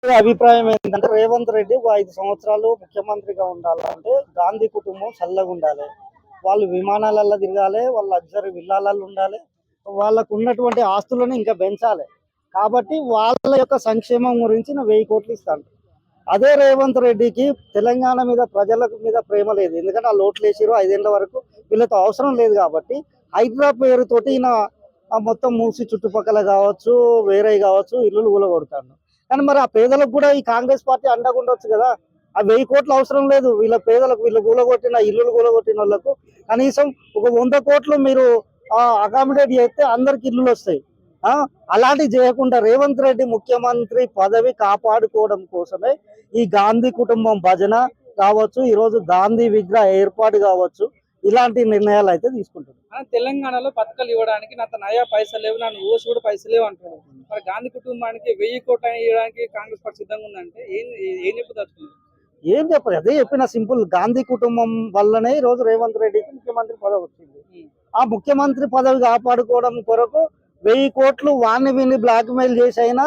అభిప్రాయం ఏంటంటే రేవంత్ రెడ్డి 5 సంవత్సరాలు ముఖ్యమంత్రిగా ఉండాలంటే గాంధీ కుటుంబం చల్లగా ఉండాలి. వాళ్ళు విమానాలలో తిరగాలి, వాళ్ళ లగ్జరీ విల్లాలలో ఉండాలి, వాళ్ళకు ఉన్నటువంటి ఆస్తులను ఇంకా పెంచాలి. కాబట్టి వాళ్ళ యొక్క సంక్షేమం గురించి నేను 1000 కోట్లు ఇస్తాను. అదే రేవంత్ రెడ్డికి తెలంగాణ మీద ప్రజల మీద ప్రేమ లేదు. ఎందుకంటే ఆ లోట్లు వేసారు 5 ఏళ్ల వరకు, వీళ్ళతో అవసరం లేదు. కాబట్టి హైదరాబాద్ పేరుతోటి ఈయన మొత్తం మూసి చుట్టుపక్కల కావచ్చు, వేరే కావచ్చు, ఇల్లులు కూలగొడతాడు. కానీ మరి ఆ పేదలకు కూడా ఈ కాంగ్రెస్ పార్టీ అండగా ఉండొచ్చు కదా. ఆ 1000 కోట్లు అవసరం లేదు. వీళ్ళ పేదలకు, వీళ్ళు కూలగొట్టిన ఇల్లులు కూలగొట్టిన వాళ్ళకు కనీసం ఒక 100 కోట్లు మీరు అకామిడేట్ చేస్తే అందరికి ఇల్లులు వస్తాయి. అలాంటివి చేయకుండా రేవంత్ రెడ్డి ముఖ్యమంత్రి పదవి కాపాడుకోవడం కోసమే ఈ గాంధీ కుటుంబం భజన కావచ్చు, ఈరోజు గాంధీ విగ్రహ ఏర్పాటు కావచ్చు, ఇలాంటి నిర్ణయాలు అయితే తీసుకుంటున్నారు. తెలంగాణలో పథకాలు ఇవ్వడానికి నాకు నయా పైసలు లేవు, నన్ను ఓసి కూడా పైసలు లేవు అంటున్నాడు. మరి గాంధీ కుటుంబానికి 1000 కోట్లు ఇవ్వడానికి కాంగ్రెస్ పార్టీ సిద్ధంగా ఉందంటే ఏం చెప్పుదలుచుకున్నారు? ఏం చెప్పదు, అదే చెప్పిన సింపుల్. గాంధీ కుటుంబం వల్లనే ఈ రోజు రేవంత్ రెడ్డికి ముఖ్యమంత్రి పదవి వచ్చింది. ఆ ముఖ్యమంత్రి పదవి కాపాడుకోవడం కొరకు 1000 కోట్లు వాడిని వీని బ్లాక్ మెయిల్ చేసి అయినా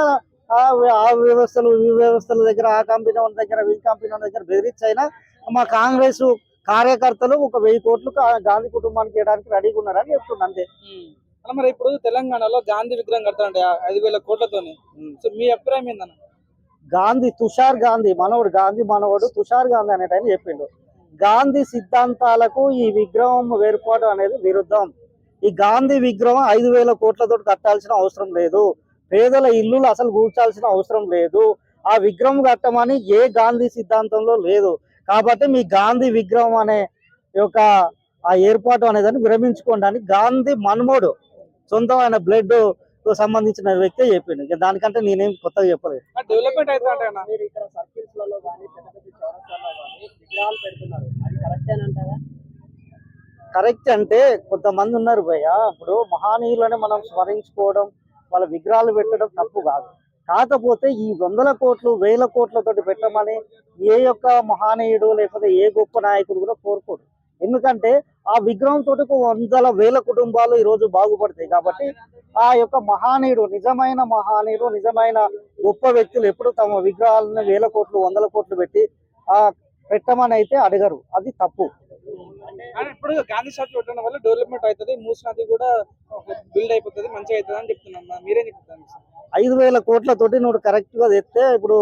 ఆ వ్యవస్థలు ఈ వ్యవస్థల దగ్గర, ఆ కంపెనీ వాళ్ళ దగ్గర, ఈ కంపెనీ వాళ్ళ దగ్గర బెదిరించి అయినా మా కాంగ్రెస్ కార్యకర్తలు ఒక 1000 కోట్లు గాంధీ కుటుంబానికి ఇవ్వడానికి రెడీగా ఉన్నారని చెప్తున్నా అంతే. మరి ఇప్పుడు తెలంగాణలో గాంధీ విగ్రహం కడతారండి 5,000 కోట్లతోని. సో మీ అభిప్రాయం ఏందన్న? గాంధీ తుషార్ గాంధీ మనవడు, గాంధీ మనవడు తుషార్ గాంధీ అనేటని చెప్పిండు. గాంధీ సిద్ధాంతాలకు ఈ విగ్రహం ఏర్పాటు అనేది విరుద్ధం. ఈ గాంధీ విగ్రహం 5,000 కోట్లతో కట్టాల్సిన అవసరం లేదు. పేదల ఇల్లులు అసలు కూర్చాల్సిన అవసరం లేదు. ఆ విగ్రహం కట్టమని ఏ గాంధీ సిద్ధాంతంలో లేదు. కాబట్టి మీ గాంధీ విగ్రహం అనే యొక్క ఆ ఏర్పాటు అనేదాన్ని విరమించుకోవడానికి గాంధీ మనమోడు సొంతమైన బ్లడ్ సంబంధించిన వ్యక్తి చెప్పిండు. దానికంటే నేనేం కొత్తగా చెప్పలేదు. డెవలప్మెంట్ అయితే కరెక్ట్ అంటే కొంతమంది ఉన్నారు భయ్య. ఇప్పుడు మహానీయులని మనం స్మరించుకోవడం, వాళ్ళ విగ్రహాలు పెట్టడం తప్పు కాదు. కాకపోతే ఈ 100 కోట్లు 1000 కోట్లతోటి పెట్టమని ఏ యొక్క మహానీయుడు లేకపోతే ఏ గొప్ప నాయకుడు కూడా కోరుకోడు. ఎందుకంటే ఆ విగ్రహం తోటి 100,000 కుటుంబాలు ఈ రోజు బాగుపడతాయి. కాబట్టి ఆ యొక్క మహానీయుడు, నిజమైన మహానీయుడు, నిజమైన గొప్ప వ్యక్తులు ఎప్పుడు తమ విగ్రహాలను 1000 కోట్లు 100 కోట్లు పెట్టి పెట్టమని అయితే అడగరు. అది తప్పు. ఇప్పుడు గాంధీ స్టాచ్యూ పెట్టడం వల్ల డెవలప్మెంట్ అవుతుంది, మూసీ నది కూడా బిల్డ్ అయిపోతుంది, మంచిగా అవుతుంది అని చెప్తున్నాను. మీరేం చెప్తాను? 5,000 కోట్లతోటి నువ్వు కరెక్ట్ గా తెస్తే ఇప్పుడు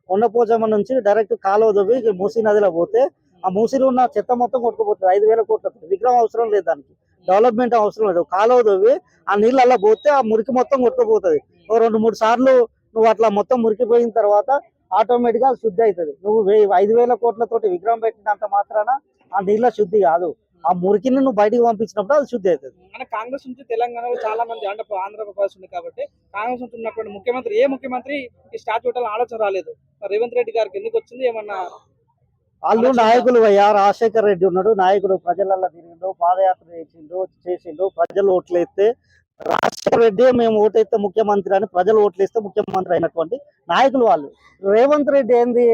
కొండపోచమ్మ నుంచి డైరెక్ట్ కాలువ దొవ్వి మూసీ నదిలో పోతే ఆ మూసీలో ఉన్న చెత్త మొత్తం కొట్టుకుపోతుంది. 5,000 కోట్లతో విగ్రహం అవసరం లేదు, దానికి డెవలప్మెంట్ అవసరం లేదు. కాలువ దొవ్వి ఆ నీళ్ళు అలా పోతే ఆ మురికి మొత్తం కొట్టుకుపోతుంది. 2-3 సార్లు నువ్వు అట్లా మొత్తం మురికిపోయిన తర్వాత ఆటోమేటిక్ గా శుద్ధి అవుతుంది. నువ్వు 5,000 కోట్లతోటి విగ్రహం పెట్టినంత మాత్రాన ఆ నీళ్ళ శుద్ధి కాదు. ఆ మురికిని నువ్వు బయటికి పంపించినప్పుడు అది శుద్ధి అవుతుంది. మన కాంగ్రెస్ నుంచి తెలంగాణలో చాలా మంది ఆంధ్రప్రదేశ్ ఉంది కాబట్టి కాంగ్రెస్ నుంచి ఉన్నటువంటి ముఖ్యమంత్రి ఏ ముఖ్యమంత్రి ఈ స్టాచ్యూ పెట్టాలని ఆలోచన రాలేదు. రేవంత్ రెడ్డి గారికి ఎందుకు వచ్చింది? ఏమన్నా వాళ్ళు నాయకులు అయ్యా. రాజశేఖర్ రెడ్డి ఉన్నాడు, నాయకుడు, ప్రజలలో తిరిగిండు, పాదయాత్ర చేసిండు, ప్రజలు ఓట్లేస్తే రాజశేఖర్ రెడ్డి మేము ఓటేస్తే ముఖ్యమంత్రి అని ప్రజలు ఓట్లేస్తే ముఖ్యమంత్రి అయినటువంటి నాయకులు వాళ్ళు. రేవంత్ రెడ్డి ఏంది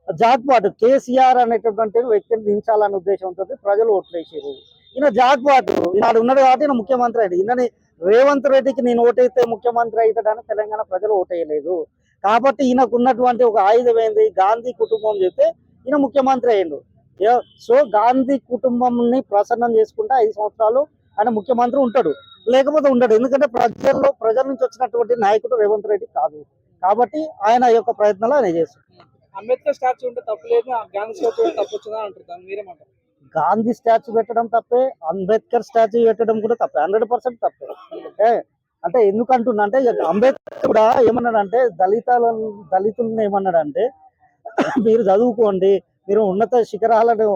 జాక్పాటు, కేసీఆర్ అనేటటువంటి వ్యక్తిని దించాలనే ఉద్దేశంతో ప్రజలు ఓట్లేసారు. ఈయన జాక్పాటు, ఈనాడు ఉన్నాడు కాబట్టి ఈయన ముఖ్యమంత్రి అయ్యాడు. ఈయనని రేవంత్ రెడ్డికి నేను ఓటైతే ముఖ్యమంత్రి అవుతాడని తెలంగాణ ప్రజలు ఓటేయలేదు. కాబట్టి ఈయనకు ఉన్నటువంటి ఒక ఆయుధం ఏంది? గాంధీ కుటుంబం చెప్తే ఈయన ముఖ్యమంత్రి అయ్యిండు. సో గాంధీ కుటుంబంని ప్రసన్నం చేసుకుంటే 5 సంవత్సరాలు ఆయన ముఖ్యమంత్రి ఉంటాడు, లేకపోతే ఉండడు. ఎందుకంటే ప్రజల నుంచి వచ్చినటువంటి నాయకుడు రేవంత్ రెడ్డి కాదు. కాబట్టి ఆయన యొక్క ప్రయత్నాలు ఆయన చేస్తారు. అంబేద్కర్ స్టాచ్యూ ఉంటే తప్పలేదు, గాంధీ స్టాచ్యూ తప్పు వచ్చిందా అంటారు, మీరేమంటారు? గాంధీ స్టాచ్యూ పెట్టడం తప్పే, అంబేద్కర్ స్టాచ్యూ పెట్టడం కూడా తప్పే, 100% తప్పే. అంటే ఎందుకంటున్నా అంటే అంబేద్కర్ కూడా ఏమన్నాడంటే దళితులను ఏమన్నాడంటే మీరు చదువుకోండి, మీరు ఉన్నత శిఖరాలను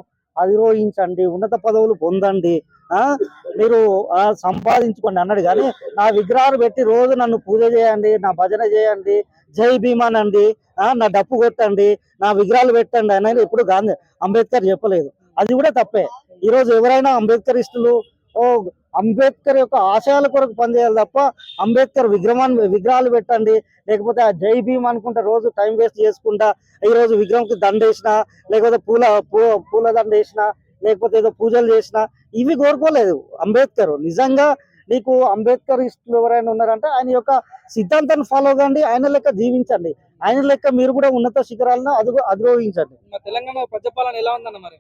అధిరోహించండి, ఉన్నత పదవులు పొందండి, మీరు సంపాదించుకోండి అన్నాడు. కానీ నా విగ్రహాలు పెట్టి రోజు నన్ను పూజ చేయండి, నా భజన చేయండి, జై భీమానండి, నా డప్పు కొట్టండి, నా విగ్రహాలు పెట్టండి అనేది ఎప్పుడు అంబేద్కర్ చెప్పలేదు. అది కూడా తప్పే. ఈరోజు ఎవరైనా అంబేద్కరిస్టులు అంబేద్కర్ యొక్క ఆశయాల కొరకు పనిచేయాలి తప్ప అంబేద్కర్ విగ్రహాలు పెట్టండి, లేకపోతే ఆ జై భీమ్ అనుకుంటా రోజు టైం వేస్ట్ చేసుకుంటా ఈ రోజు విగ్రహంకి దండ వేసిన, లేకపోతే పూల దండ వేసిన, లేకపోతే ఏదో పూజలు చేసిన ఇవి కోరుకోలేదు అంబేద్కర్. నిజంగా నీకు అంబేద్కర్ ఇష్టలు ఎవరైనా ఉన్నారంటే ఆయన యొక్క సిద్ధాంతాన్ని ఫాలో కండి, ఆయన లెక్క జీవించండి. ఆయన లెక్క మీరు కూడా ఉన్నత శిఖరాలను అధిరోహించండి. మన తెలంగాణ ప్రజాపాలన ఎలా ఉందన్న మరి?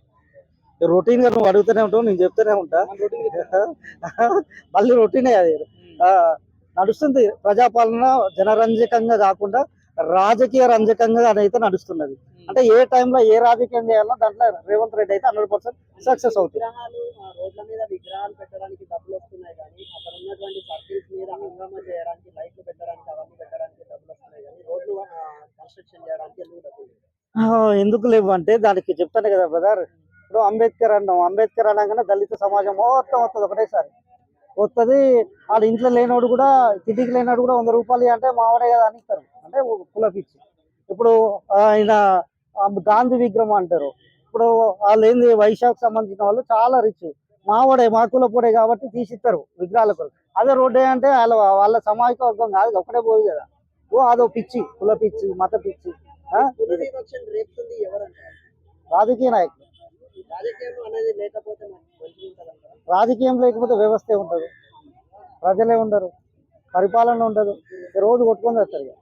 రొటీన్ గా నువ్వు అడుగుతూనే ఉంటావు, నేను చెప్తూనే ఉంటా. మన రొటీన్ చెప్తాను. మళ్ళీ రొటీనే అది. ఆ, నడుస్తుంది ప్రజాపాలన జనరంజకంగా కాకుండా రాజకీయ రంజకంగా అయితే నడుస్తున్నది. అంటే ఏ టైంలో ఏ రాజకీయం చేయాలో దాంట్లో రేవంత్ రెడ్డి అయితే 100% సక్సెస్ అవుతుంది. విగ్రహాలు రోడ్ల మీద విగ్రహాలు పెట్టడానికి డబ్బులు వస్తున్నాయి కానీ అక్కడ ఉన్నటువంటి సర్కిల్స్ మీద హంగామా చేయడానికి లైట్లు పెట్టడానికి అవన్నీ పెట్టడానికి డబ్బులు వస్తున్నాయి కానీ రోడ్లు కన్స్ట్రక్షన్ చేయడానికి ఎందుకు డబ్బులు లేవు? ఎందుకు లేవు అంటే దానికి చెప్తాను కదా బ్రదర్. ఇప్పుడు అంబేద్కర్ అన్నాం, అంబేద్కర్ అనగానే దళిత సమాజం మొత్తం వస్తుంది ఒకటేసారి వస్తుంది. వాళ్ళ ఇంట్లో లేనోడు కూడా, కిటికీ లేనోడు కూడా 100 రూపాయలు అంటే మావాడే కదా అని ఇస్తారు. అంటే కుల పిచ్చి. ఇప్పుడు ఆయన గాంధీ విగ్రహం అంటారు. ఇప్పుడు వాళ్ళు ఏంది వైశాఖ్ సంబంధించిన వాళ్ళు చాలా రిచ్, మావాడే మా కులపోడే కాబట్టి తీసిస్తారు విగ్రహాలకు. అదే రోడ్డే అంటే వాళ్ళ సామాజిక వర్గం కాదు, ఒకటే పోదు కదా. అదో పిచ్చి, కుల పిచ్చి, మత పిచ్చి. కుల వివక్ష రేపుతుంది ఎవరంటారు? రాజకీయ నాయకులు. రాజకీయం అనేది లేకపోతే మంచిగా ఉంటుందంటారా? రాజకీయం లేకపోతే వ్యవస్థే ఉండదు, ప్రజలే ఉండరు, పరిపాలన ఉండదు. రోజు కొట్టుకొని వస్తారు ఇక.